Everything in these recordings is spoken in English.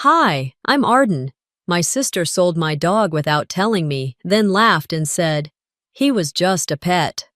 Hi, I'm Arden. My sister sold my dog without telling me, then laughed and said, he was just a pet.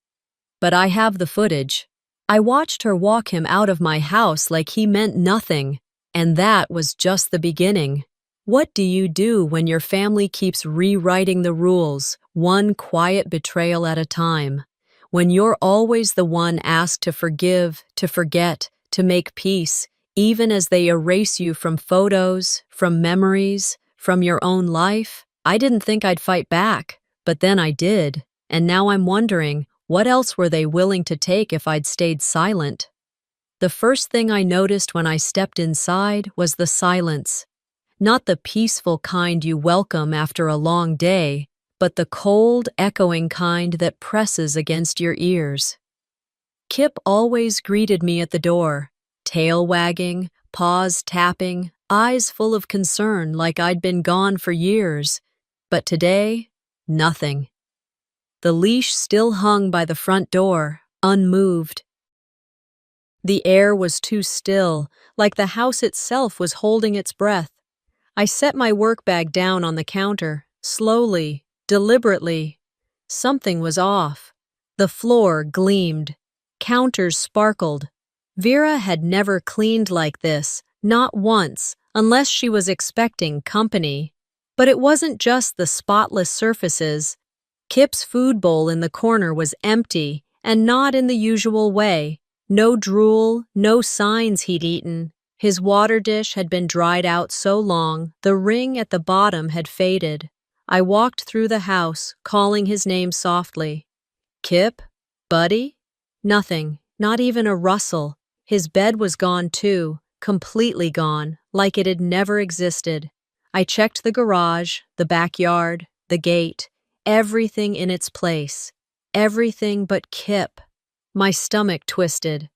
But I have the footage. I watched her walk him out of my house like he meant nothing, and that was just the beginning. What do you do when your family keeps rewriting the rules, one quiet betrayal at a time? When you're always the one asked to forgive, to forget, to make peace, even as they erase you from photos, from memories, from your own life? I didn't think I'd fight back, but then I did, and now I'm wondering, what else were they willing to take if I'd stayed silent? The first thing I noticed when I stepped inside was the silence. Not the peaceful kind you welcome after a long day, but the cold, echoing kind that presses against your ears. Kip always greeted me at the door, tail wagging, paws tapping, eyes full of concern like I'd been gone for years. But today, nothing. The leash still hung by the front door, unmoved. The air was too still, like the house itself was holding its breath. I set my work bag down on the counter, slowly, deliberately. Something was off. The floor gleamed. Counters sparkled. Vera had never cleaned like this, not once, unless she was expecting company. But it wasn't just the spotless surfaces. Kip's food bowl in the corner was empty, and not in the usual way. No drool, no signs he'd eaten. His water dish had been dried out so long, the ring at the bottom had faded. I walked through the house, calling his name softly. Kip? Buddy? Nothing, not even a rustle. His bed was gone too, completely gone, like it had never existed. I checked the garage, the backyard, the gate. Everything in its place. Everything but Kip. My stomach twisted.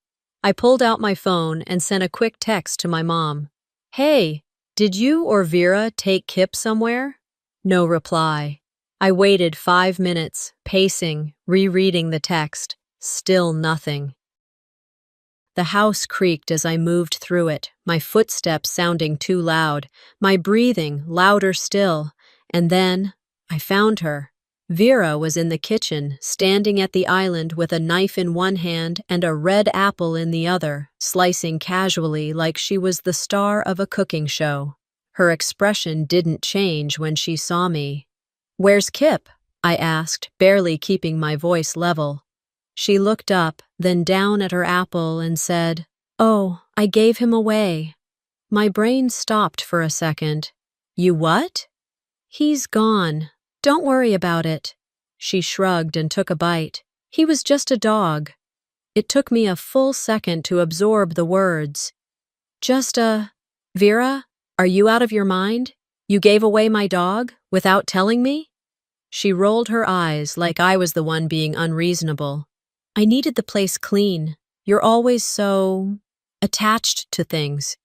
I pulled out my phone and sent a quick text to my mom. Hey, did you or Vera take Kip somewhere? No reply. I waited 5 minutes, pacing, rereading the text. Still nothing. The house creaked as I moved through it, my footsteps sounding too loud, my breathing louder still. And then I found her. Vera was in the kitchen, standing at the island with a knife in one hand and a red apple in the other, slicing casually like she was the star of a cooking show. Her expression didn't change when she saw me. "Where's Kip?" I asked, barely keeping my voice level. She looked up, then down at her apple and said, "Oh, I gave him away." My brain stopped for a second. "You what?" "He's gone. Don't worry about it." She shrugged and took a bite. "He was just a dog." It took me a full second to absorb the words. Vera, are you out of your mind? You gave away my dog without telling me?" She rolled her eyes like I was the one being unreasonable. "I needed the place clean. You're always so attached to things."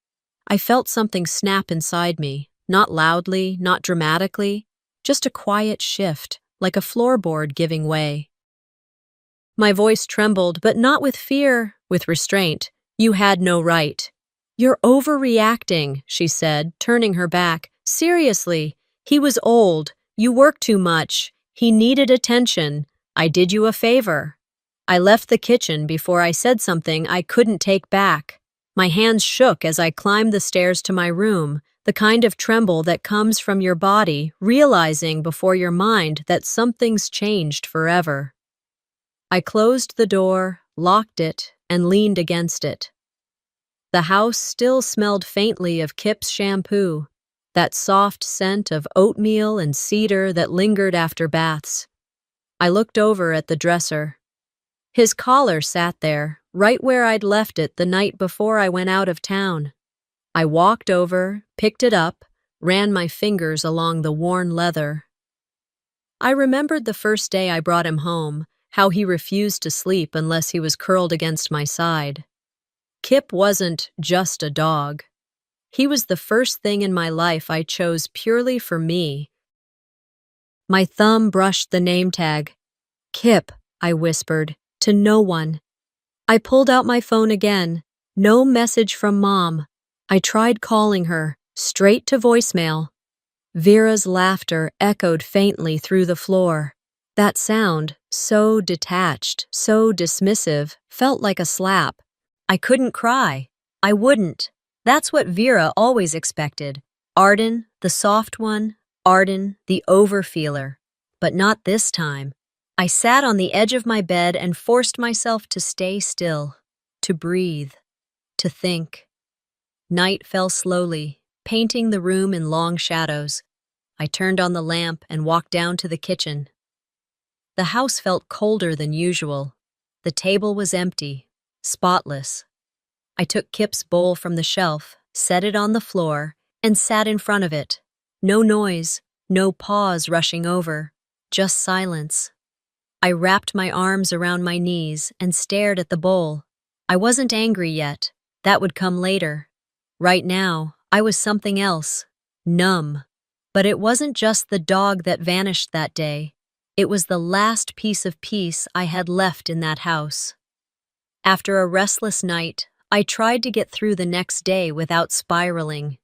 I felt something snap inside me, not loudly, not dramatically. Just a quiet shift, like a floorboard giving way. My voice trembled, but not with fear, with restraint. "You had no right." "You're overreacting," she said, turning her back. "Seriously, he was old. You work too much. He needed attention. I did you a favor." I left the kitchen before I said something I couldn't take back. My hands shook as I climbed the stairs to my room, the kind of tremble that comes from your body realizing before your mind that something's changed forever. I closed the door, locked it, and leaned against it. The house still smelled faintly of Kip's shampoo, that soft scent of oatmeal and cedar that lingered after baths. I looked over at the dresser. His collar sat there, right where I'd left it the night before I went out of town. I walked over, picked it up, ran my fingers along the worn leather. I remembered the first day I brought him home, how he refused to sleep unless he was curled against my side. Kip wasn't just a dog. He was the first thing in my life I chose purely for me. My thumb brushed the name tag. "Kip," I whispered, to no one. I pulled out my phone again. No message from Mom. I tried calling her, straight to voicemail. Vera's laughter echoed faintly through the floor. That sound, so detached, so dismissive, felt like a slap. I couldn't cry. I wouldn't. That's what Vera always expected. Arden, the soft one. Arden, the overfeeler. But not this time. I sat on the edge of my bed and forced myself to stay still, to breathe, to think. Night fell slowly, painting the room in long shadows. I turned on the lamp and walked down to the kitchen. The house felt colder than usual. The table was empty, spotless. I took Kip's bowl from the shelf, set it on the floor, and sat in front of it. No noise, no pause rushing over, just silence. I wrapped my arms around my knees and stared at the bowl. I wasn't angry yet. That would come later. Right now, I was something else, numb. But it wasn't just the dog that vanished that day. It was the last piece of peace I had left in that house. After a restless night, I tried to get through the next day without spiraling.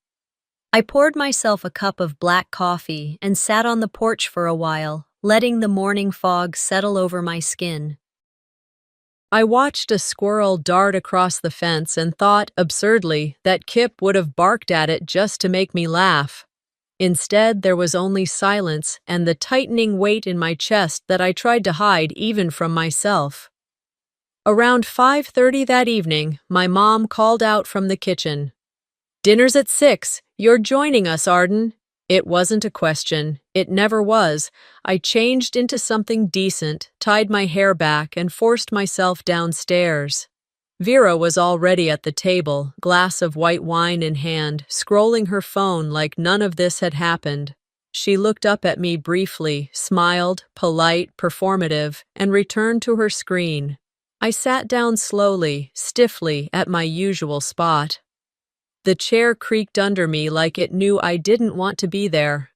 I poured myself a cup of black coffee and sat on the porch for a while, letting the morning fog settle over my skin. I watched a squirrel dart across the fence and thought, absurdly, that Kip would have barked at it just to make me laugh. Instead, there was only silence and the tightening weight in my chest that I tried to hide even from myself. Around 5:30 that evening, my mom called out from the kitchen. "Dinner's at 6. You're joining us, Arden." It wasn't a question. It never was. I changed into something decent, tied my hair back, and forced myself downstairs. Vera was already at the table, glass of white wine in hand, scrolling her phone like none of this had happened. She looked up at me briefly, smiled, polite, performative, and returned to her screen. I sat down slowly, stiffly, at my usual spot. The chair creaked under me like it knew I didn't want to be there.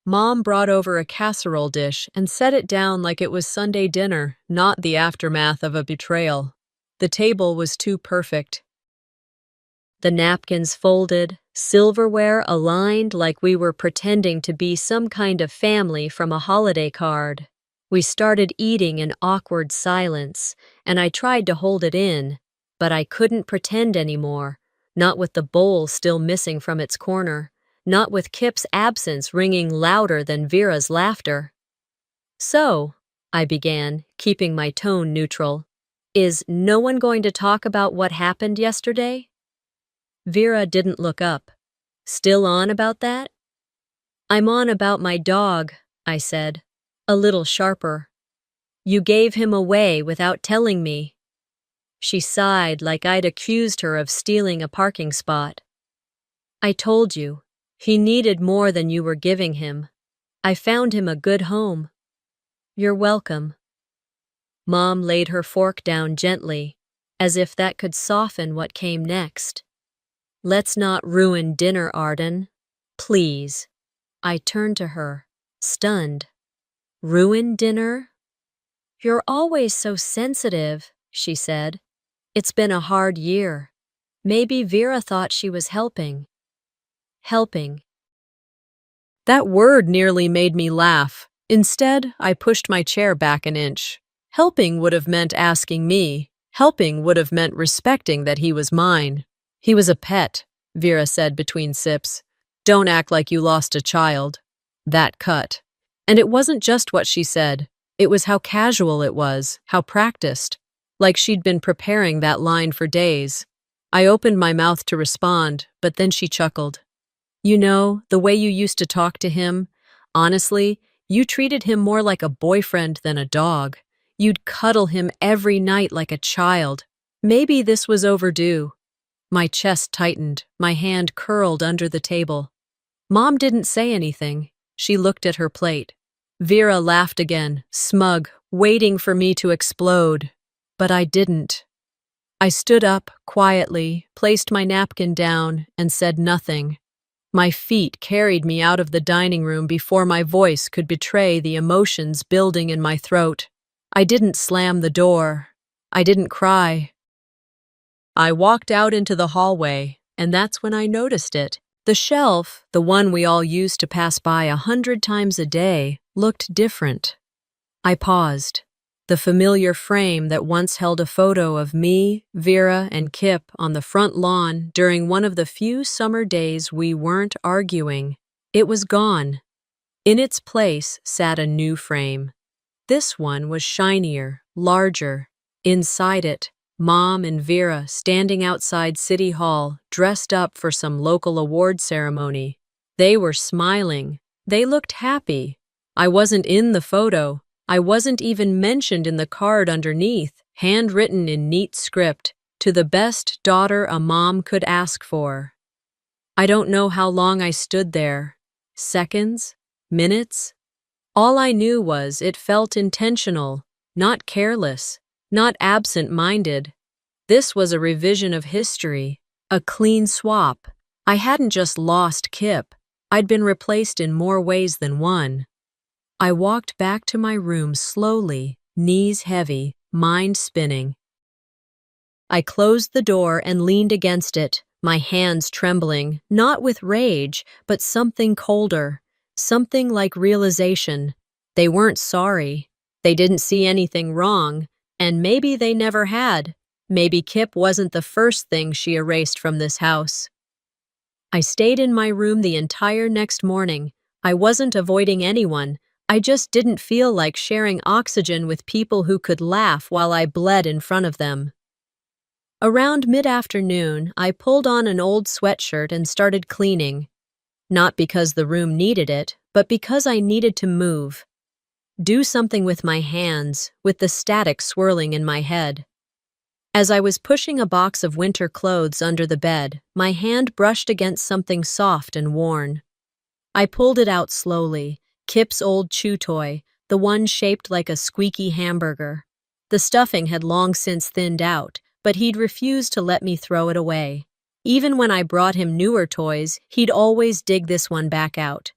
Mom brought over a casserole dish and set it down like it was Sunday dinner, not the aftermath of a betrayal. The table was too perfect. The napkins folded, silverware aligned like we were pretending to be some kind of family from a holiday card. We started eating in awkward silence, and I tried to hold it in, but I couldn't pretend anymore, not with the bowl still missing from its corner, not with Kip's absence ringing louder than Vera's laughter. "So," I began, keeping my tone neutral, "is no one going to talk about what happened yesterday?" Vera didn't look up. "Still on about that?" "I'm on about my dog," I said, a little sharper. "You gave him away without telling me." She sighed like I'd accused her of stealing a parking spot. "I told you. He needed more than you were giving him. I found him a good home." "You're welcome." Mom laid her fork down gently, as if that could soften what came next. "Let's not ruin dinner, Arden. Please." I turned to her, stunned. "Ruin dinner?" "You're always so sensitive," she said. "It's been a hard year. Maybe Vera thought she was helping." Helping. That word nearly made me laugh. Instead, I pushed my chair back an inch. Helping would have meant asking me. Helping would have meant respecting that he was mine. "He was a pet," Vera said between sips. "Don't act like you lost a child." That cut. And it wasn't just what she said. It was how casual it was, how practiced. Like she'd been preparing that line for days. I opened my mouth to respond, but then she chuckled. "You know, the way you used to talk to him, honestly, you treated him more like a boyfriend than a dog. You'd cuddle him every night like a child. Maybe this was overdue." My chest tightened, my hand curled under the table. Mom didn't say anything. She looked at her plate. Vera laughed again, smug, waiting for me to explode. But I didn't. I stood up, quietly, placed my napkin down, and said nothing. My feet carried me out of the dining room before my voice could betray the emotions building in my throat. I didn't slam the door. I didn't cry. I walked out into the hallway, and that's when I noticed it. The shelf, the one we all used to pass by 100 times a day, looked different. I paused. The familiar frame that once held a photo of me, Vera, and Kip on the front lawn during one of the few summer days we weren't arguing. It was gone. In its place sat a new frame. This one was shinier, larger. Inside it, Mom and Vera standing outside City Hall, dressed up for some local award ceremony. They were smiling. They looked happy. I wasn't in the photo. I wasn't even mentioned in the card underneath, handwritten in neat script, to the best daughter a mom could ask for. I don't know how long I stood there. Seconds? Minutes? All I knew was it felt intentional, not careless, not absent-minded. This was a revision of history, a clean swap. I hadn't just lost Kip. I'd been replaced in more ways than one. I walked back to my room slowly, knees heavy, mind spinning. I closed the door and leaned against it, my hands trembling, not with rage, but something colder, something like realization. They weren't sorry. They didn't see anything wrong, and maybe they never had. Maybe Kip wasn't the first thing she erased from this house. I stayed in my room the entire next morning. I wasn't avoiding anyone. I just didn't feel like sharing oxygen with people who could laugh while I bled in front of them. Around mid-afternoon, I pulled on an old sweatshirt and started cleaning. Not because the room needed it, but because I needed to move. Do something with my hands, with the static swirling in my head. As I was pushing a box of winter clothes under the bed, my hand brushed against something soft and worn. I pulled it out slowly. Kip's old chew toy, the one shaped like a squeaky hamburger. The stuffing had long since thinned out, but he'd refused to let me throw it away. Even when I brought him newer toys, he'd always dig this one back out.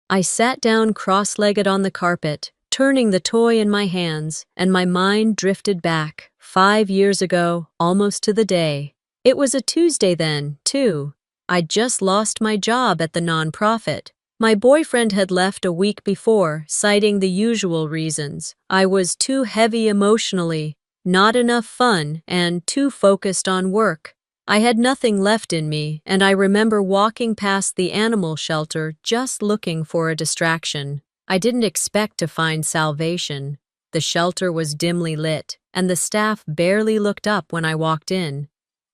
I sat down cross-legged on the carpet, turning the toy in my hands, and my mind drifted back, 5 years ago, almost to the day. It was a Tuesday then, too. I'd just lost my job at the nonprofit. My boyfriend had left a week before, citing the usual reasons. I was too heavy emotionally, not enough fun, and too focused on work. I had nothing left in me, and I remember walking past the animal shelter just looking for a distraction. I didn't expect to find salvation. The shelter was dimly lit, and the staff barely looked up when I walked in.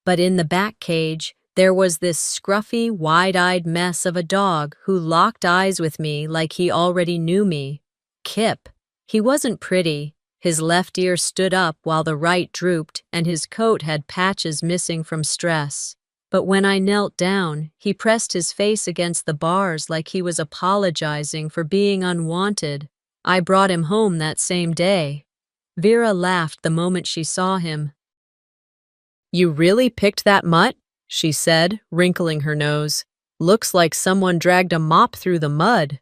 But in the back cage, there was this scruffy, wide-eyed mess of a dog who locked eyes with me like he already knew me. Kip. He wasn't pretty. His left ear stood up while the right drooped, and his coat had patches missing from stress. But when I knelt down, he pressed his face against the bars like he was apologizing for being unwanted. I brought him home that same day. Vera laughed the moment she saw him. "You really picked that mutt?" she said, wrinkling her nose. "Looks like someone dragged a mop through the mud."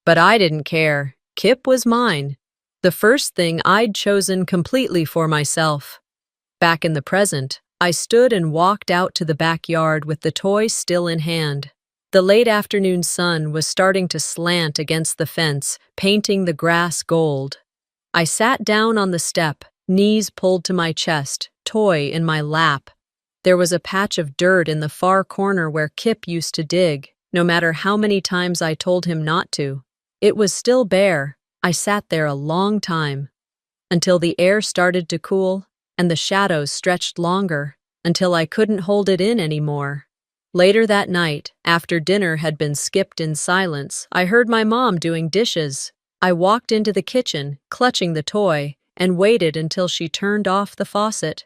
But I didn't care. Kip was mine. The first thing I'd chosen completely for myself. Back in the present, I stood and walked out to the backyard with the toy still in hand. The late afternoon sun was starting to slant against the fence, painting the grass gold. I sat down on the step, knees pulled to my chest, toy in my lap. There was a patch of dirt in the far corner where Kip used to dig, no matter how many times I told him not to. It was still bare. I sat there a long time, until the air started to cool and the shadows stretched longer, until I couldn't hold it in anymore. Later that night, after dinner had been skipped in silence, I heard my mom doing dishes. I walked into the kitchen, clutching the toy, and waited until she turned off the faucet.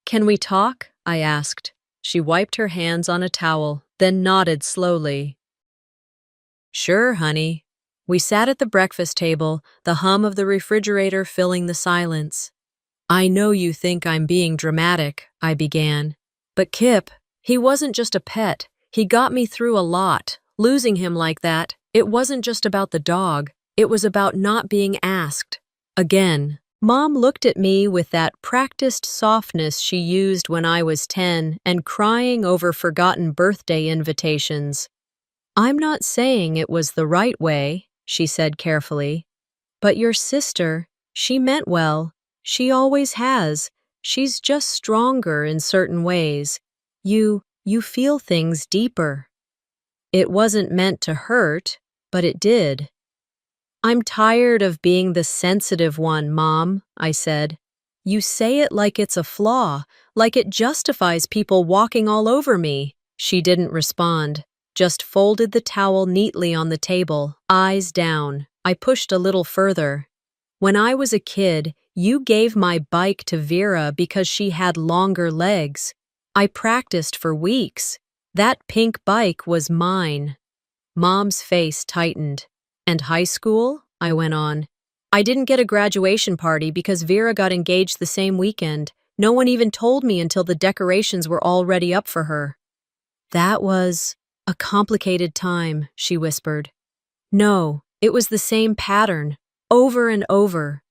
"Can we talk?" I asked. She wiped her hands on a towel, then nodded slowly. "Sure, honey." We sat at the breakfast table, the hum of the refrigerator filling the silence. "I know you think I'm being dramatic," I began. "But Kip, he wasn't just a pet. He got me through a lot. Losing him like that, it wasn't just about the dog. It was about not being asked. Again." Mom looked at me with that practiced softness she used when I was 10 and crying over forgotten birthday invitations. "I'm not saying it was the right way," she said carefully. "But your sister, she meant well. She always has. She's just stronger in certain ways. You feel things deeper." It wasn't meant to hurt, but it did. "I'm tired of being the sensitive one, Mom," I said. "You say it like it's a flaw, like it justifies people walking all over me." She didn't respond, just folded the towel neatly on the table, eyes down. I pushed a little further. "When I was a kid, you gave my bike to Vera because she had longer legs. I practiced for weeks. That pink bike was mine." Mom's face tightened. "And high school?" I went on. "I didn't get a graduation party because Vera got engaged the same weekend. No one even told me until the decorations were already up for her." "That was a complicated time," she whispered. "No, it was the same pattern, over and over.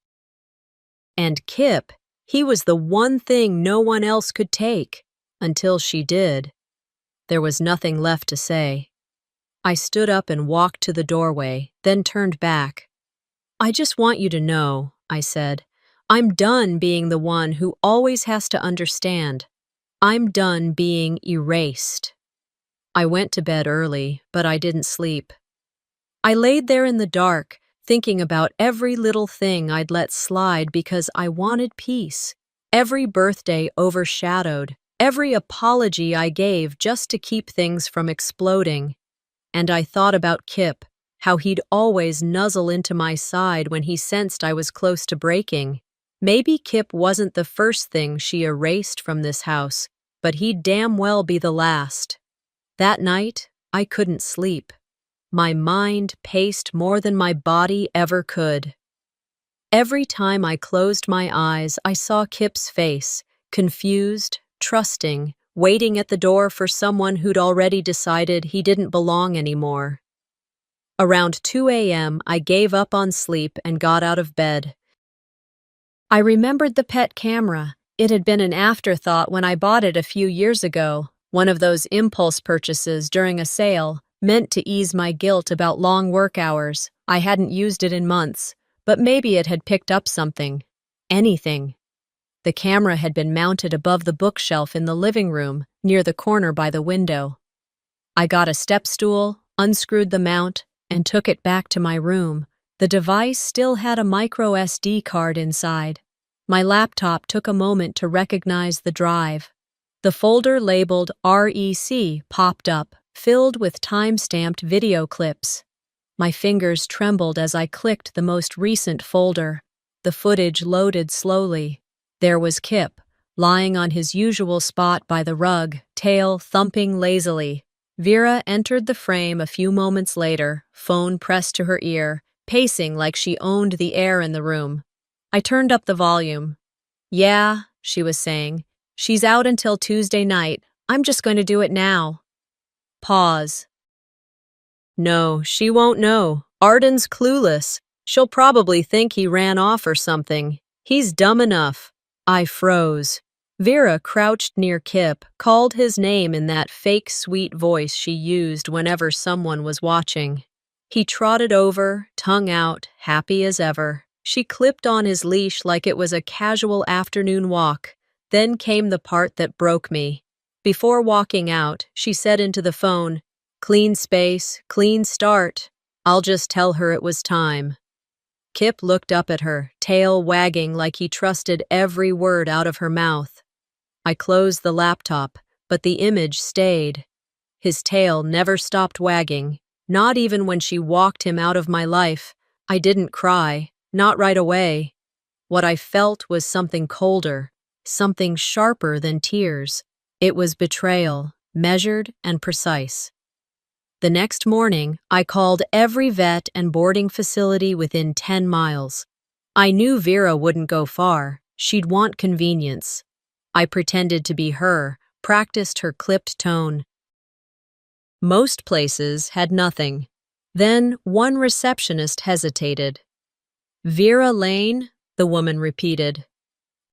And Kip, he was the one thing no one else could take. Until she did." There was nothing left to say. I stood up and walked to the doorway, then turned back. "I just want you to know," I said, "I'm done being the one who always has to understand. I'm done being erased." I went to bed early, but I didn't sleep. I laid there in the dark, thinking about every little thing I'd let slide because I wanted peace. Every birthday overshadowed, every apology I gave just to keep things from exploding. And I thought about Kip, how he'd always nuzzle into my side when he sensed I was close to breaking. Maybe Kip wasn't the first thing she erased from this house, but he'd damn well be the last. That night, I couldn't sleep. My mind paced more than my body ever could. Every time I closed my eyes, I saw Kip's face, confused, trusting, waiting at the door for someone who'd already decided he didn't belong anymore. Around 2 a.m., I gave up on sleep and got out of bed. I remembered the pet camera. It had been an afterthought when I bought it a few years ago, one of those impulse purchases during a sale, meant to ease my guilt about long work hours. I hadn't used it in months, but maybe it had picked up something. Anything. The camera had been mounted above the bookshelf in the living room, near the corner by the window. I got a step stool, unscrewed the mount, and took it back to my room. The device still had a micro SD card inside. My laptop took a moment to recognize the drive. The folder labeled REC popped up, filled with time-stamped video clips. My fingers trembled as I clicked the most recent folder. The footage loaded slowly. There was Kip, lying on his usual spot by the rug, tail thumping lazily. Vera entered the frame a few moments later, phone pressed to her ear, pacing like she owned the air in the room. I turned up the volume. "Yeah," she was saying. "She's out until Tuesday night. I'm just going to do it now." Pause. "No, she won't know. Arden's clueless. She'll probably think he ran off or something. He's dumb enough." I froze. Vera crouched near Kip, called his name in that fake sweet voice she used whenever someone was watching. He trotted over, tongue out, happy as ever. She clipped on his leash like it was a casual afternoon walk. Then came the part that broke me. Before walking out, she said into the phone, "Clean space, clean start. I'll just tell her it was time." Kip looked up at her, tail wagging like he trusted every word out of her mouth. I closed the laptop, but the image stayed. His tail never stopped wagging, not even when she walked him out of my life. I didn't cry, not right away. What I felt was something colder, something sharper than tears. It was betrayal, measured and precise. The next morning, I called every vet and boarding facility within 10 miles. I knew Vera wouldn't go far. She'd want convenience. I pretended to be her, practiced her clipped tone. Most places had nothing. Then one receptionist hesitated. "Vera Lane?" the woman repeated.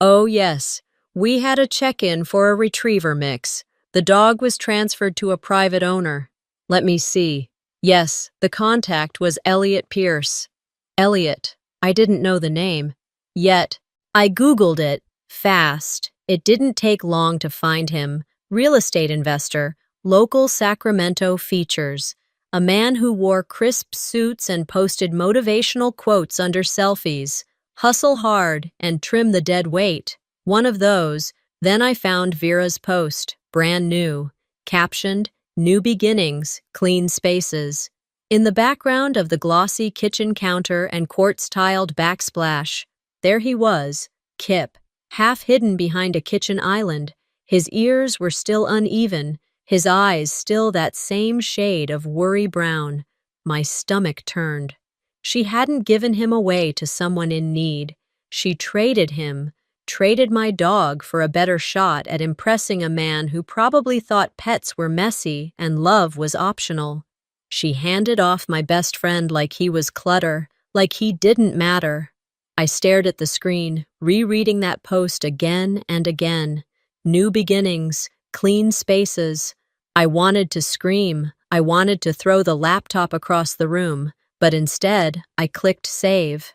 Oh, yes. We had a check-in for a retriever mix. The dog was transferred to a private owner. Let me see. Yes, the contact was Elliot Pierce. Elliot. I didn't know the name. Yet, I Googled it. Fast. It didn't take long to find him. Real estate investor. Local Sacramento features. A man who wore crisp suits and posted motivational quotes under selfies. Hustle hard and trim the dead weight. One of those. Then I found Vera's post, brand new, captioned, New beginnings, clean spaces. In the background of the glossy kitchen counter and quartz-tiled backsplash, there he was, Kip, half hidden behind a kitchen island. His ears were still uneven, his eyes still that same shade of worry brown. My stomach turned. She hadn't given him away to someone in need. She traded him, traded my dog for a better shot at impressing a man who probably thought pets were messy and love was optional. She handed off my best friend like he was clutter, like he didn't matter. I stared at the screen, rereading that post again and again. New beginnings, clean spaces. I wanted to scream. I wanted to throw the laptop across the room, but instead, I clicked save.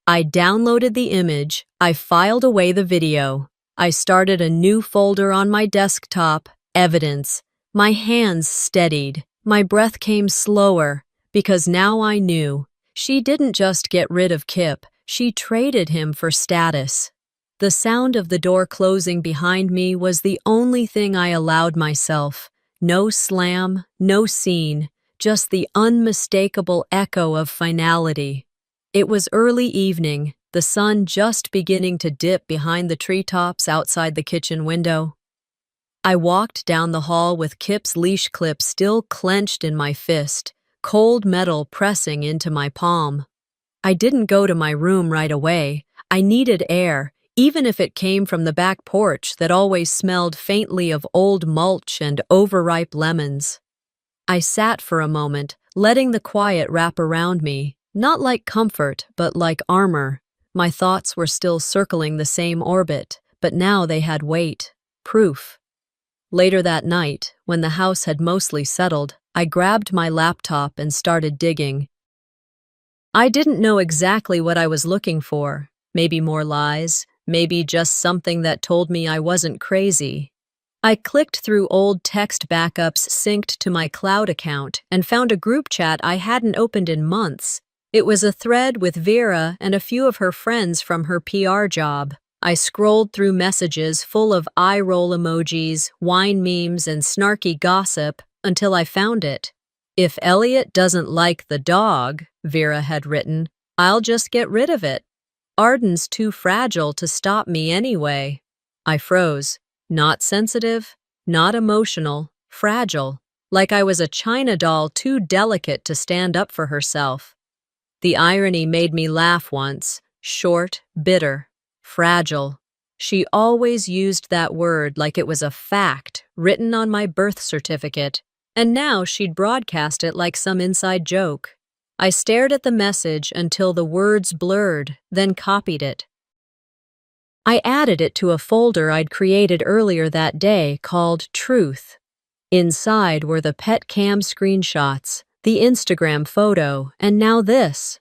I downloaded the image. I filed away the video. I started a new folder on my desktop, evidence. My hands steadied. My breath came slower, because now I knew. She didn't just get rid of Kip, she traded him for status. The sound of the door closing behind me was the only thing I allowed myself. No slam, no scene, just the unmistakable echo of finality. It was early evening, the sun just beginning to dip behind the treetops outside the kitchen window. I walked down the hall with Kip's leash clip still clenched in my fist, cold metal pressing into my palm. I didn't go to my room right away. I needed air, even if it came from the back porch that always smelled faintly of old mulch and overripe lemons. I sat for a moment, letting the quiet wrap around me, not like comfort, but like armor. My thoughts were still circling the same orbit, but now they had weight, proof. Later that night, when the house had mostly settled, I grabbed my laptop and started digging. I didn't know exactly what I was looking for. Maybe more lies, maybe just something that told me I wasn't crazy. I clicked through old text backups synced to my cloud account and found a group chat I hadn't opened in months. It was a thread with Vera and a few of her friends from her PR job. I scrolled through messages full of eye-roll emojis, wine memes, and snarky gossip until I found it. If Elliot doesn't like the dog, Vera had written, I'll just get rid of it. Arden's too fragile to stop me anyway. I froze. Not sensitive, not emotional, fragile, like I was a china doll too delicate to stand up for herself. The irony made me laugh once, short, bitter. Fragile. She always used that word like it was a fact written on my birth certificate, and now she'd broadcast it like some inside joke. I stared at the message until the words blurred, then copied it. I added it to a folder I'd created earlier that day called Truth. Inside were the pet cam screenshots, the Instagram photo, and now this.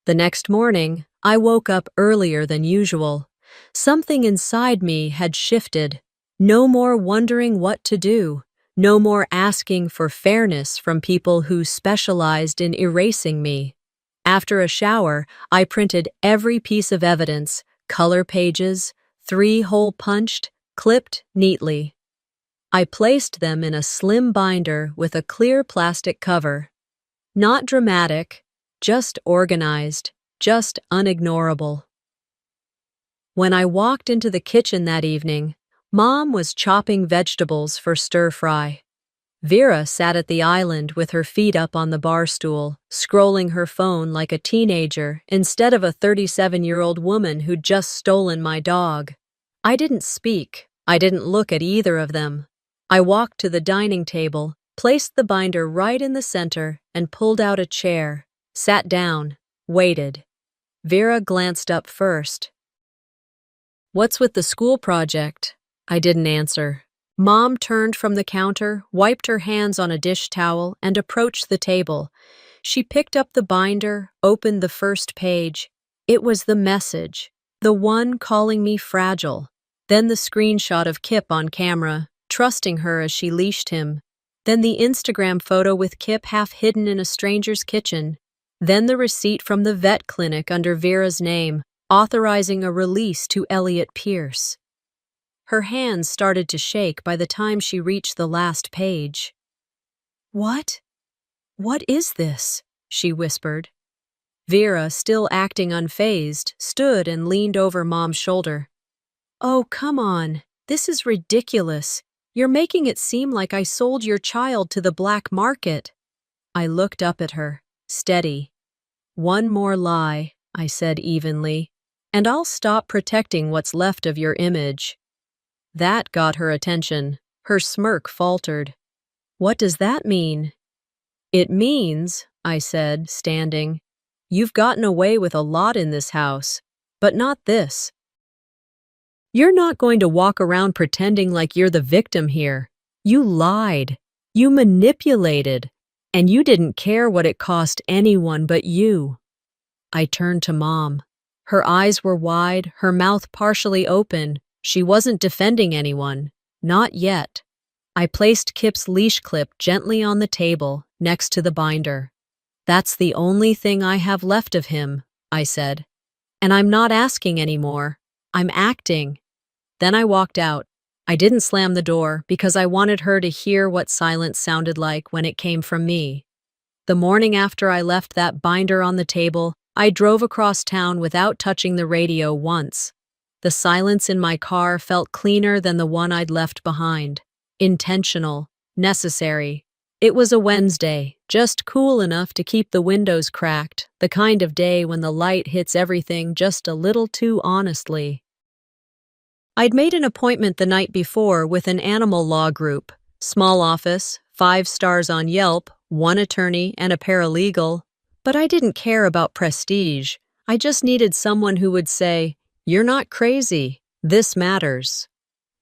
The next morning, I woke up earlier than usual. Something inside me had shifted. No more wondering what to do. No more asking for fairness from people who specialized in erasing me. After a shower, I printed every piece of evidence, color pages, 3 hole punched, clipped neatly. I placed them in a slim binder with a clear plastic cover. Not dramatic, just organized. Just unignorable. When I walked into the kitchen that evening, Mom was chopping vegetables for stir-fry. Vera sat at the island with her feet up on the bar stool, scrolling her phone like a teenager instead of a 37-year-old woman who'd just stolen my dog. I didn't speak. I didn't look at either of them. I walked to the dining table, placed the binder right in the center, and pulled out a chair, sat down, waited. Vera glanced up first. "What's with the school project?" I didn't answer. Mom turned from the counter, wiped her hands on a dish towel, and approached the table. She picked up the binder, opened the first page. It was the message, the one calling me fragile. Then the screenshot of Kip on camera, trusting her as she leashed him. Then the Instagram photo with Kip half hidden in a stranger's kitchen. Then the receipt from the vet clinic under Vera's name, authorizing a release to Elliot Pierce. Her hands started to shake by the time she reached the last page. "What? What is this?" she whispered. Vera, still acting unfazed, stood and leaned over Mom's shoulder. "Oh, come on. This is ridiculous. You're making it seem like I sold your child to the black market." I looked up at her, steady. "One more lie," I said evenly, "and I'll stop protecting what's left of your image." That got her attention. Her smirk faltered. "What does that mean?" "It means," I said, standing, "you've gotten away with a lot in this house, but not this. You're not going to walk around pretending like you're the victim here. You lied. You manipulated. And you didn't care what it cost anyone but you." I turned to Mom. Her eyes were wide, her mouth partially open. She wasn't defending anyone. Not yet. I placed Kip's leash clip gently on the table, next to the binder. "That's the only thing I have left of him," I said. "And I'm not asking anymore. I'm acting." Then I walked out. I didn't slam the door because I wanted her to hear what silence sounded like when it came from me. The morning after I left that binder on the table, I drove across town without touching the radio once. The silence in my car felt cleaner than the one I'd left behind. Intentional, necessary. It was a Wednesday, just cool enough to keep the windows cracked, the kind of day when the light hits everything just a little too honestly. I'd made an appointment the night before with an animal law group. Small office, 5 stars on Yelp, 1 attorney and a paralegal. But I didn't care about prestige. I just needed someone who would say, "You're not crazy. This matters."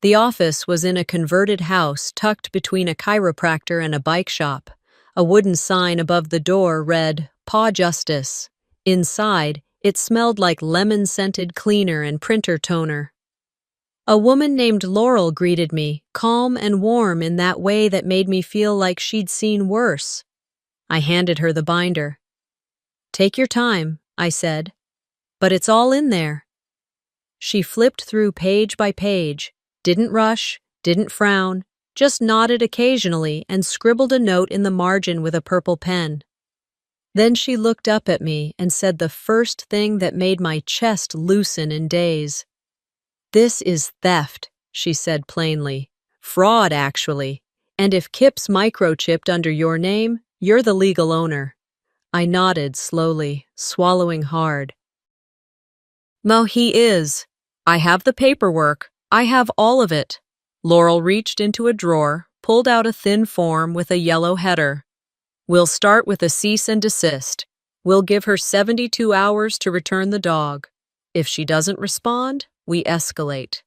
The office was in a converted house tucked between a chiropractor and a bike shop. A wooden sign above the door read, "Paw Justice." Inside, it smelled like lemon-scented cleaner and printer toner. A woman named Laurel greeted me, calm and warm in that way that made me feel like she'd seen worse. I handed her the binder. "Take your time," I said, "but it's all in there." She flipped through page by page, didn't rush, didn't frown, just nodded occasionally and scribbled a note in the margin with a purple pen. Then she looked up at me and said the first thing that made my chest loosen in days. "This is theft," she said plainly. "Fraud, actually. And if Kip's microchipped under your name, you're the legal owner." I nodded slowly, swallowing hard. "No, he is. I have the paperwork. I have all of it." Laurel reached into a drawer, pulled out a thin form with a yellow header. "We'll start with a cease and desist. We'll give her 72 hours to return the dog. If she doesn't respond, we escalate."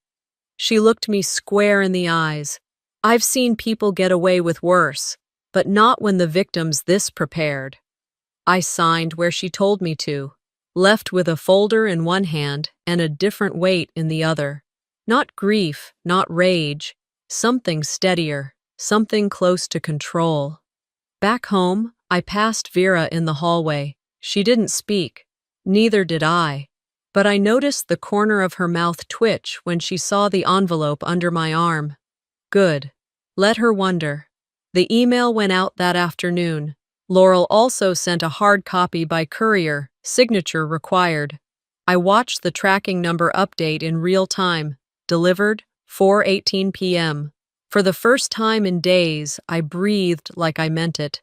She looked me square in the eyes. I've seen people get away with worse, but not when the victim's this prepared. I signed where she told me to, left with a folder in one hand and a different weight in the other. Not grief, not rage, something steadier, something close to control. Back home, I passed Vera in the hallway. She didn't speak. Neither did I. But I noticed the corner of her mouth twitch when she saw the envelope under my arm. Good. Let her wonder. The email went out that afternoon. Laurel also sent a hard copy by courier, signature required. I watched the tracking number update in real time. Delivered, 4:18 p.m. For the first time in days, I breathed like I meant it.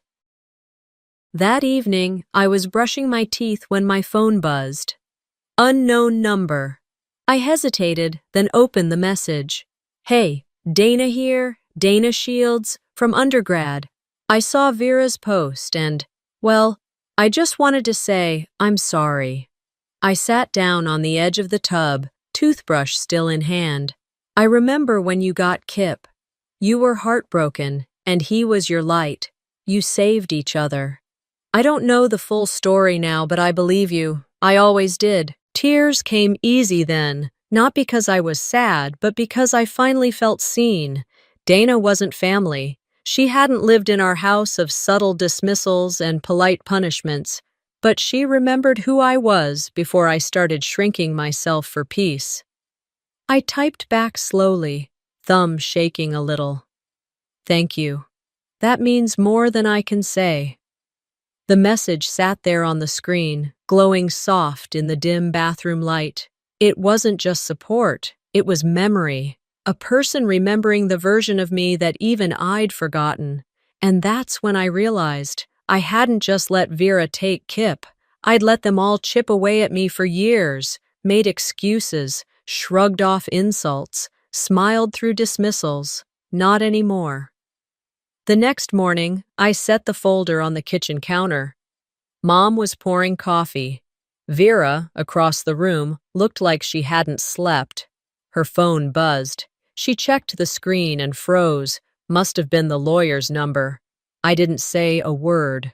That evening, I was brushing my teeth when my phone buzzed. Unknown number. I hesitated, then opened the message. "Hey, Dana here, Dana Shields, from undergrad. I saw Vera's post and, well, I just wanted to say I'm sorry." I sat down on the edge of the tub, toothbrush still in hand. I remember when you got Kip. You were heartbroken, and he was your light. You saved each other. I don't know the full story now, but I believe you. I always did. Tears came easy then, not because I was sad, but because I finally felt seen. Dana wasn't family. She hadn't lived in our house of subtle dismissals and polite punishments, but she remembered who I was before I started shrinking myself for peace. I typed back slowly, thumb shaking a little. Thank you. That means more than I can say. The message sat there on the screen, glowing soft in the dim bathroom light. It wasn't just support, it was memory. A person remembering the version of me that even I'd forgotten. And that's when I realized I hadn't just let Vera take Kip. I'd let them all chip away at me for years, made excuses, shrugged off insults, smiled through dismissals. Not anymore. The next morning, I set the folder on the kitchen counter. Mom was pouring coffee. Vera, across the room, looked like she hadn't slept. Her phone buzzed. She checked the screen and froze. Must have been the lawyer's number. I didn't say a word.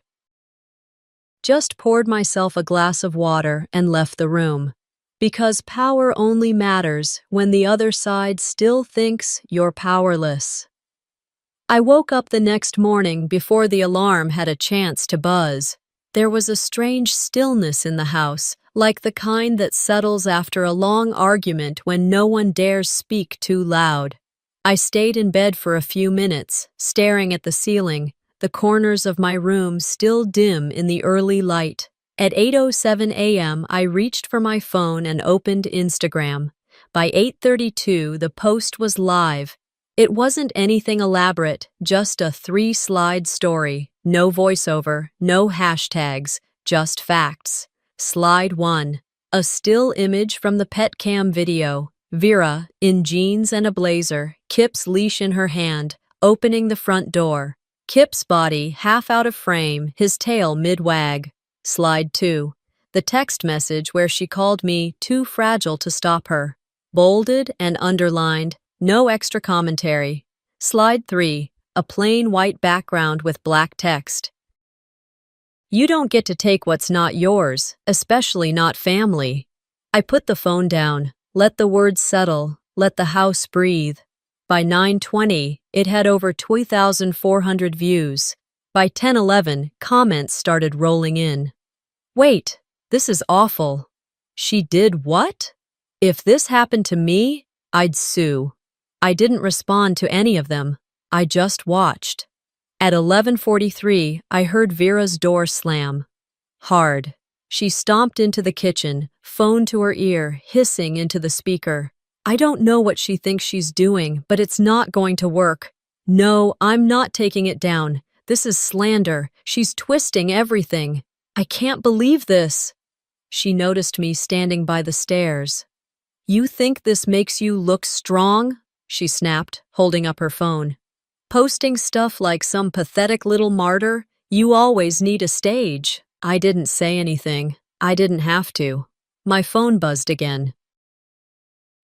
Just poured myself a glass of water and left the room. Because power only matters when the other side still thinks you're powerless. I woke up the next morning before the alarm had a chance to buzz. There was a strange stillness in the house, like the kind that settles after a long argument when no one dares speak too loud. I stayed in bed for a few minutes, staring at the ceiling, the corners of my room still dim in the early light. At 8:07 a.m., I reached for my phone and opened Instagram. By 8:32, the post was live. It wasn't anything elaborate, just a 3-slide story. No voiceover, no hashtags, just facts. Slide 1. A still image from the pet cam video. Vera, in jeans and a blazer, Kip's leash in her hand, opening the front door. Kip's body half out of frame, his tail mid-wag. Slide 2. The text message where she called me too fragile to stop her. Bolded and underlined, no extra commentary. Slide 3. A plain white background with black text. You don't get to take what's not yours, especially not family. I put the phone down, let the words settle, let the house breathe. By 9:20, it had over 2,400 views. By 10:11, comments started rolling in. Wait, this is awful. She did what? If this happened to me, I'd sue. I didn't respond to any of them. I just watched. At 11:43, I heard Vera's door slam. Hard. She stomped into the kitchen, phone to her ear, hissing into the speaker. I don't know what she thinks she's doing, but it's not going to work. No, I'm not taking it down. This is slander. She's twisting everything. I can't believe this. She noticed me standing by the stairs. You think this makes you look strong? She snapped, holding up her phone. Posting stuff like some pathetic little martyr? You always need a stage. I didn't say anything. I didn't have to. My phone buzzed again.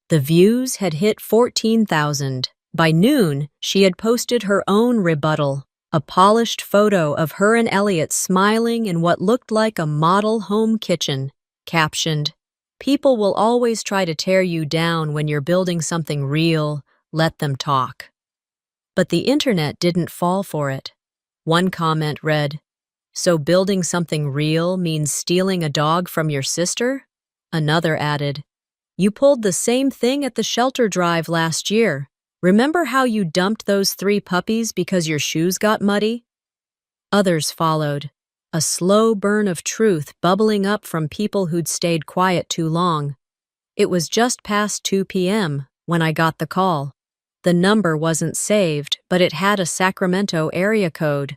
The views had hit 14,000. By noon, she had posted her own rebuttal, a polished photo of her and Elliot smiling in what looked like a model home kitchen, captioned, "People will always try to tear you down when you're building something real. Let them talk." But the internet didn't fall for it. One comment read, "So building something real means stealing a dog from your sister?" Another added, "You pulled the same thing at the shelter drive last year. Remember how you dumped those 3 puppies because your shoes got muddy?" Others followed, a slow burn of truth bubbling up from people who'd stayed quiet too long. It was just past 2 p.m. when I got the call. The number wasn't saved, but it had a Sacramento area code.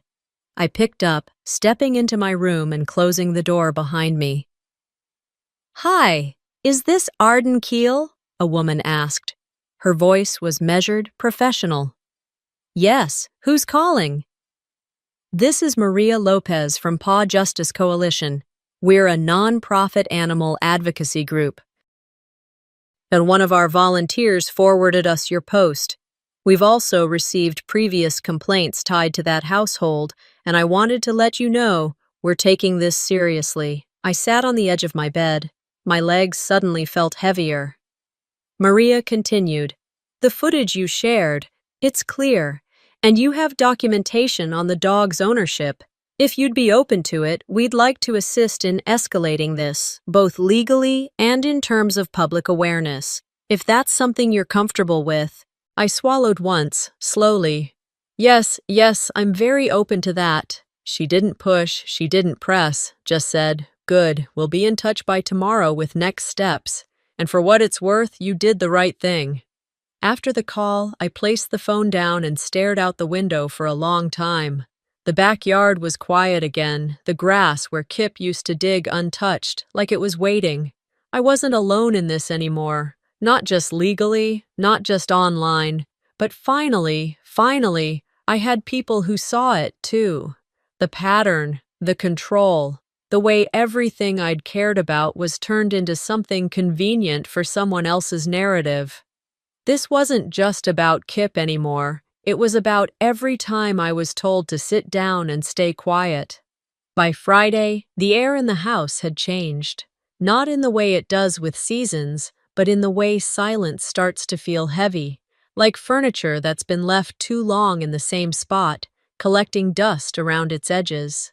I picked up, stepping into my room and closing the door behind me. "Hi, is this Arden Keel?" a woman asked. Her voice was measured, professional. "Yes, who's calling?" "This is Maria Lopez from Paw Justice Coalition. We're a non-profit animal advocacy group, and one of our volunteers forwarded us your post. We've also received previous complaints tied to that household, and I wanted to let you know we're taking this seriously. I sat on the edge of my bed. My legs suddenly felt heavier. Maria continued, "The footage you shared, it's clear, and you have documentation on the dog's ownership. If you'd be open to it, we'd like to assist in escalating this, both legally and in terms of public awareness. If that's something you're comfortable with." I swallowed once, slowly. Yes, I'm very open to that. She didn't push, she didn't press, just said, "Good, we'll be in touch by tomorrow with next steps. And for what it's worth, you did the right thing." After the call, I placed the phone down and stared out the window for a long time. The backyard was quiet again, the grass where Kip used to dig untouched, like it was waiting. I wasn't alone in this anymore. Not just legally, not just online, but finally, I had people who saw it too. The pattern, the control, the way everything I'd cared about was turned into something convenient for someone else's narrative. This wasn't just about Kip anymore. It was about every time I was told to sit down and stay quiet. By Friday, the air in the house had changed. Not in the way it does with seasons, but in the way silence starts to feel heavy, like furniture that's been left too long in the same spot, collecting dust around its edges.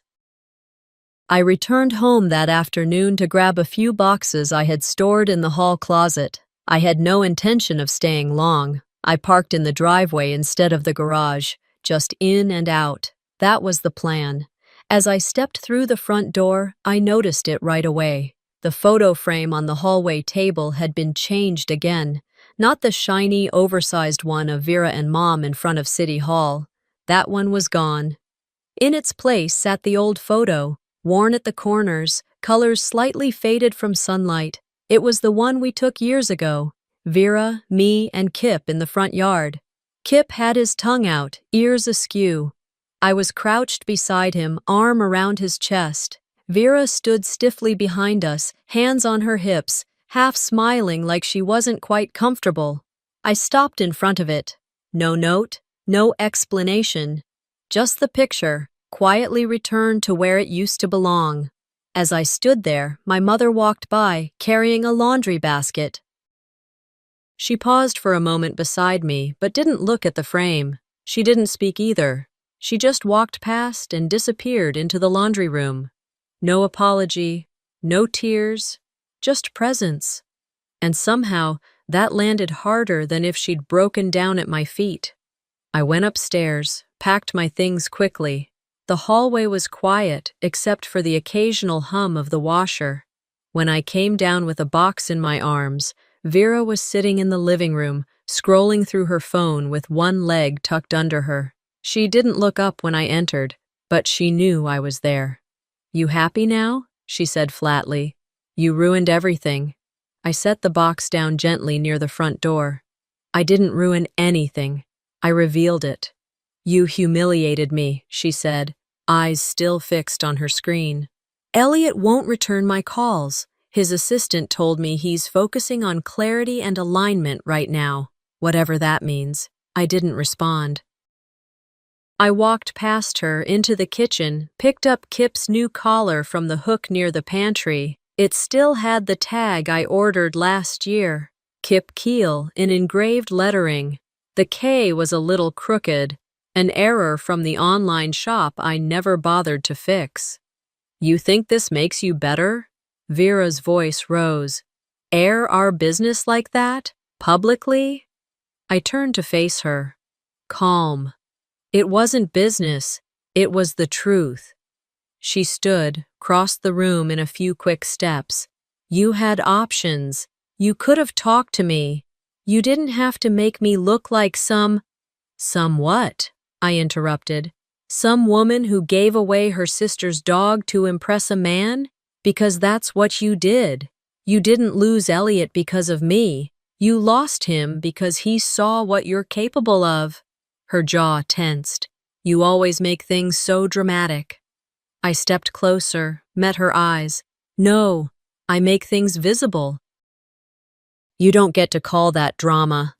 I returned home that afternoon to grab a few boxes I had stored in the hall closet. I had no intention of staying long. I parked in the driveway instead of the garage, just in and out. That was the plan. As I stepped through the front door, I noticed it right away. The photo frame on the hallway table had been changed again. Not the shiny, oversized one of Vera and Mom in front of City Hall. That one was gone. In its place sat the old photo, worn at the corners, colors slightly faded from sunlight. It was the one we took years ago. Vera, me, and Kip in the front yard. Kip had his tongue out, ears askew. I was crouched beside him, arm around his chest. Vera stood stiffly behind us, hands on her hips, half smiling like she wasn't quite comfortable. I stopped in front of it. No note, no explanation. Just the picture, quietly returned to where it used to belong. As I stood there, my mother walked by, carrying a laundry basket. She paused for a moment beside me, but didn't look at the frame. She didn't speak either. She just walked past and disappeared into the laundry room. No apology, no tears, just presence. And somehow, that landed harder than if she'd broken down at my feet. I went upstairs, packed my things quickly. The hallway was quiet, except for the occasional hum of the washer. When I came down with a box in my arms, Vera was sitting in the living room, scrolling through her phone with one leg tucked under her. She didn't look up when I entered, but she knew I was there. "You happy now?" she said flatly. "You ruined everything." I set the box down gently near the front door. "I didn't ruin anything. I revealed it." "You humiliated me," she said, eyes still fixed on her screen. "Elliot won't return my calls. His assistant told me he's focusing on clarity and alignment right now, whatever that means." I didn't respond. I walked past her into the kitchen, picked up Kip's new collar from the hook near the pantry. It still had the tag I ordered last year. Kip Keel in engraved lettering. The K was a little crooked, an error from the online shop I never bothered to fix. "You think this makes you better?" Vera's voice rose. "Air our business like that? Publicly?" I turned to face her. Calm. It wasn't business, it was the truth. She stood, crossed the room in a few quick steps. "You had options. You could have talked to me. You didn't have to make me look like some what?" I interrupted. "Some woman who gave away her sister's dog to impress a man? Because that's what you did. You didn't lose Elliot because of me. You lost him because he saw what you're capable of." Her jaw tensed. "You always make things so dramatic." I stepped closer, met her eyes. No, I make things visible. You don't get to call that drama.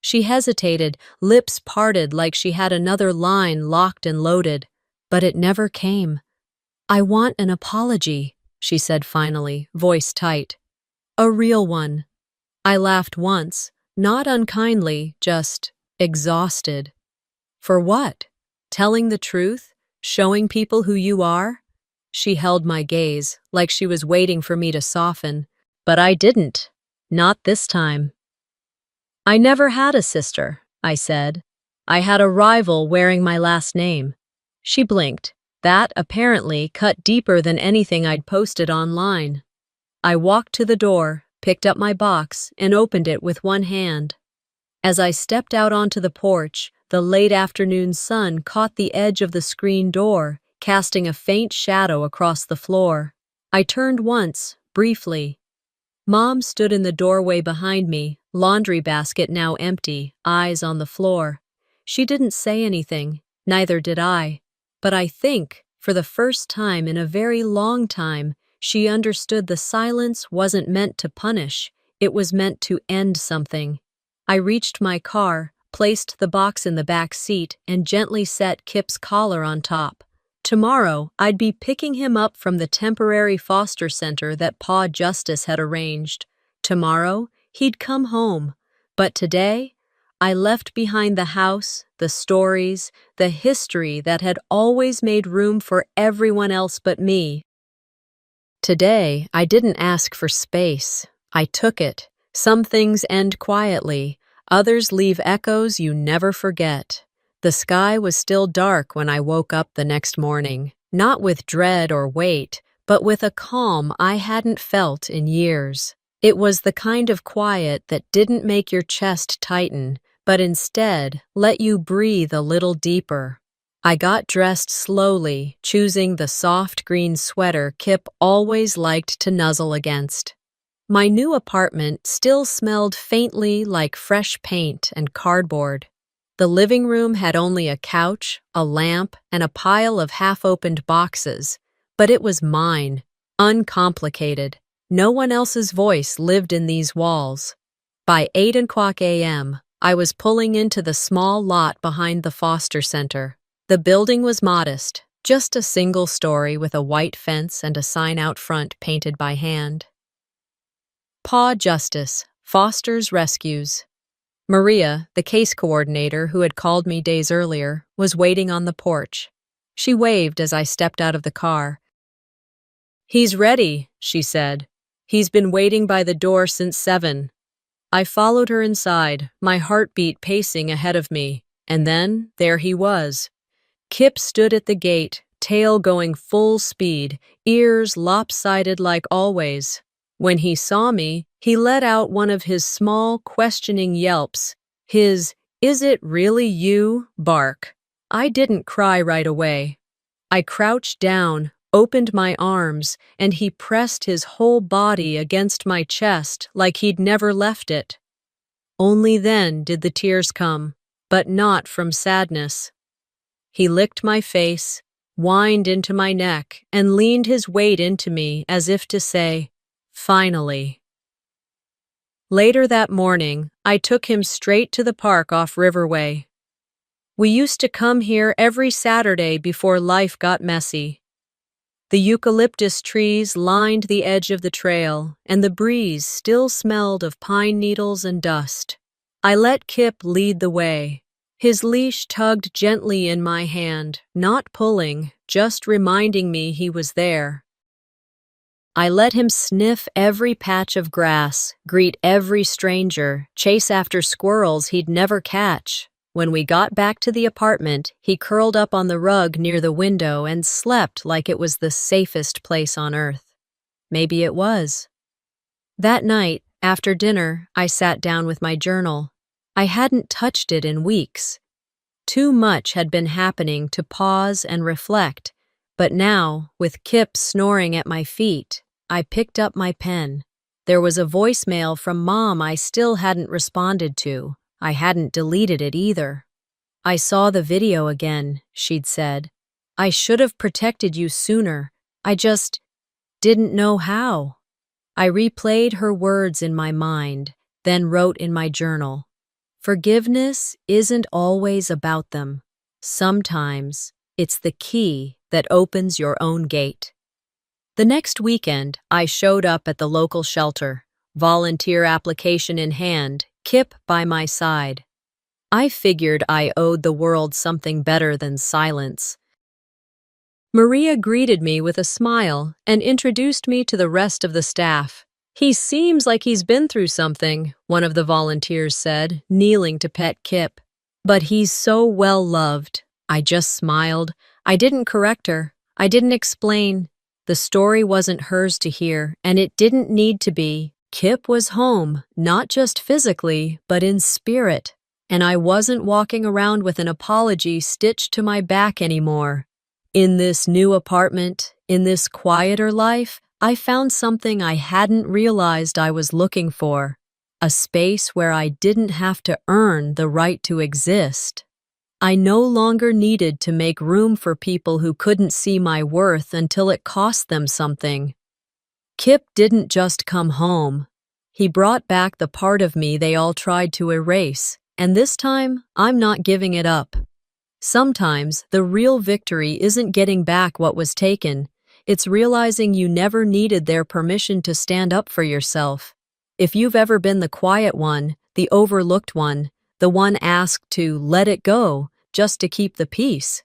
She hesitated, lips parted like she had another line locked and loaded, but it never came. I want an apology, she said finally, voice tight. A real one. I laughed once, not unkindly, just exhausted. For what? Telling the truth? Showing people who you are? She held my gaze, like she was waiting for me to soften. But I didn't. Not this time. I never had a sister, I said. I had a rival wearing my last name. She blinked. That, apparently, cut deeper than anything I'd posted online. I walked to the door, picked up my box, and opened it with one hand. As I stepped out onto the porch, the late afternoon sun caught the edge of the screen door, casting a faint shadow across the floor. I turned once, briefly. Mom stood in the doorway behind me, laundry basket now empty, eyes on the floor. She didn't say anything, neither did I. But I think, for the first time in a very long time, she understood the silence wasn't meant to punish, it was meant to end something. I reached my car, placed the box in the back seat, and gently set Kip's collar on top. Tomorrow, I'd be picking him up from the temporary foster center that Pa Justice had arranged. Tomorrow, he'd come home. But today, I left behind the house, the stories, the history that had always made room for everyone else but me. Today, I didn't ask for space. I took it. Some things end quietly, others leave echoes you never forget. The sky was still dark when I woke up the next morning, not with dread or weight, but with a calm I hadn't felt in years. It was the kind of quiet that didn't make your chest tighten, but instead let you breathe a little deeper. I got dressed slowly, choosing the soft green sweater Kip always liked to nuzzle against. My new apartment still smelled faintly like fresh paint and cardboard. The living room had only a couch, a lamp, and a pile of half-opened boxes, but it was mine, uncomplicated. No one else's voice lived in these walls. By 8:00 a.m., I was pulling into the small lot behind the foster center. The building was modest, just a single story with a white fence and a sign out front painted by hand. Pa Justice, Foster's Rescues. Maria, the case coordinator who had called me days earlier, was waiting on the porch. She waved as I stepped out of the car. "He's ready," she said. "He's been waiting by the door since 7. I followed her inside, my heartbeat pacing ahead of me, and then there he was. Kip stood at the gate, tail going full speed, ears lopsided like always. When he saw me, he let out one of his small, questioning yelps, his "Is it really you?" bark. I didn't cry right away. I crouched down, opened my arms, and he pressed his whole body against my chest like he'd never left it. Only then did the tears come, but not from sadness. He licked my face, whined into my neck, and leaned his weight into me as if to say, "Finally." Later that morning, I took him straight to the park off Riverway. We used to come here every Saturday before life got messy. The eucalyptus trees lined the edge of the trail, and the breeze still smelled of pine needles and dust. I let Kip lead the way. His leash tugged gently in my hand, not pulling, just reminding me he was there. I let him sniff every patch of grass, greet every stranger, chase after squirrels he'd never catch. When we got back to the apartment, he curled up on the rug near the window and slept like it was the safest place on earth. Maybe it was. That night, after dinner, I sat down with my journal. I hadn't touched it in weeks. Too much had been happening to pause and reflect, but now, with Kip snoring at my feet, I picked up my pen. There was a voicemail from Mom I still hadn't responded to. I hadn't deleted it either. "I saw the video again," she'd said. "I should have protected you sooner. didn't know how. I replayed her words in my mind, then wrote in my journal, "Forgiveness isn't always about them. Sometimes it's the key that opens your own gate." The next weekend, I showed up at the local shelter, volunteer application in hand, Kip by my side. I figured I owed the world something better than silence. Maria greeted me with a smile and introduced me to the rest of the staff. "He seems like he's been through something," one of the volunteers said, kneeling to pet Kip. "But he's so well loved." I just smiled. I didn't correct her. I didn't explain. The story wasn't hers to hear, and it didn't need to be. Kip was home, not just physically, but in spirit. And I wasn't walking around with an apology stitched to my back anymore. In this new apartment, in this quieter life, I found something I hadn't realized I was looking for. A space where I didn't have to earn the right to exist. I no longer needed to make room for people who couldn't see my worth until it cost them something. Kip didn't just come home. He brought back the part of me they all tried to erase, and this time, I'm not giving it up. Sometimes, the real victory isn't getting back what was taken. It's realizing you never needed their permission to stand up for yourself. If you've ever been the quiet one, the overlooked one, the one asked to let it go just to keep the peace,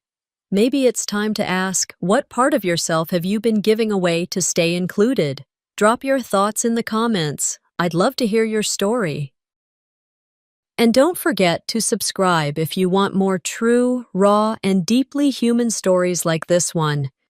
maybe it's time to ask, what part of yourself have you been giving away to stay included? Drop your thoughts in the comments. I'd love to hear your story. And don't forget to subscribe if you want more true, raw, and deeply human stories like this one.